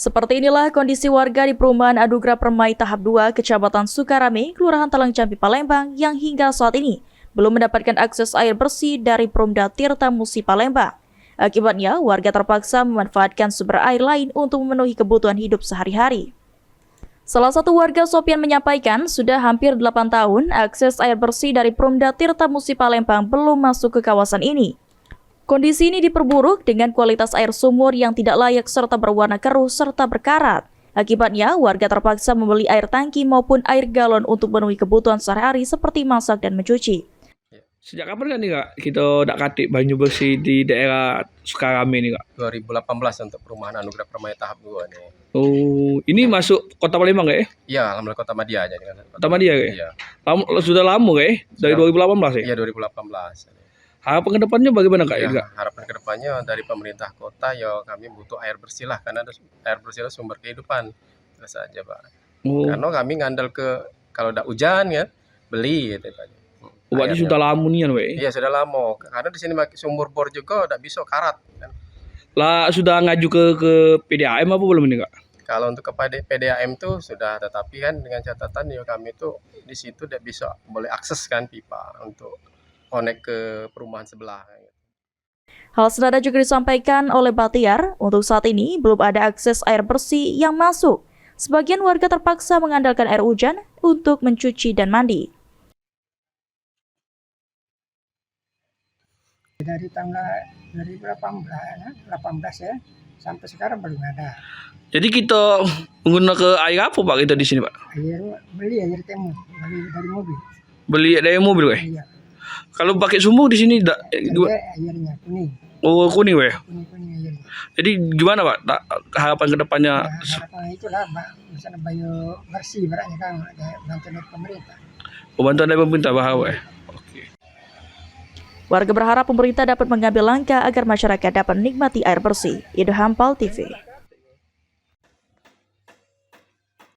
Seperti inilah kondisi warga di perumahan Anugrah Permai tahap 2 Kecamatan Sukarame, Kelurahan Talang Jambi, Palembang yang hingga saat ini belum mendapatkan akses air bersih dari Perumda Tirta Musi Palembang. Akibatnya, warga terpaksa memanfaatkan sumber air lain untuk memenuhi kebutuhan hidup sehari-hari. Salah satu warga, Sopian, menyampaikan sudah hampir 8 tahun akses air bersih dari Perumda Tirta Musi Palembang belum masuk ke kawasan ini. Kondisi ini diperburuk dengan kualitas air sumur yang tidak layak serta berwarna keruh serta berkarat. Akibatnya, warga terpaksa membeli air tangki maupun air galon untuk memenuhi kebutuhan sehari-hari seperti masak dan mencuci. Sejak kapan kan nih Kak kita nak katik banyu bersih di daerah Sukarame nih Kak? 2018 untuk perumahan Anugrah Permai tahap 2 nih. Oh, ini masuk Kota Palembang Kak ya? Iya, alhamdulillah Kota Madia aja kan. Kota Madia Kak? Iya. Sudah lama Kak ya? Dari 2018 ya? Iya, 2018. Harapan kedepannya bagaimana Kak? Ya, harapan kedepannya dari pemerintah kota ya kami butuh air bersih lah, karena air bersih adalah sumber kehidupan. Itu saja Pak. Oh. Karena kami ngandal ke kalau udah hujan ya beli gitu Pak. Berarti sudah lama nih kan Kak? Iya, sudah lama. Karena di sini sumur bor juga udah bisa karat kan. Lah sudah ngaju ke PDAM apa belum ini Kak? Kalau untuk kepada PDAM tuh sudah, tetapi kan dengan catatan ya kami tuh di situ udah bisa boleh akses kan pipa untuk connect ke perumahan sebelah. Hal senada juga disampaikan oleh Batiar, untuk saat ini belum ada akses air bersih yang masuk. Sebagian warga terpaksa mengandalkan air hujan untuk mencuci dan mandi. Dari tanggal 2018 ya, sampai sekarang belum ada. Jadi kita menggunakan air apa Pak kita di sini Pak? Beli air temu, beli dari mobil. Beli dari mobil Kak? Iya. Kalau pakai sumur di sini Airnya kuning. Oh, kuning Kak? Kuning airnya. Jadi gimana Pak harapan kedepannya? Ya, harapan itulah misalnya bayu bersih beratnya kan, ada bantuan dari pemerintah. Bantuan dari pemerintah bahwa ya? Warga berharap pemerintah dapat mengambil langkah agar masyarakat dapat menikmati air bersih. Idham Pal TV.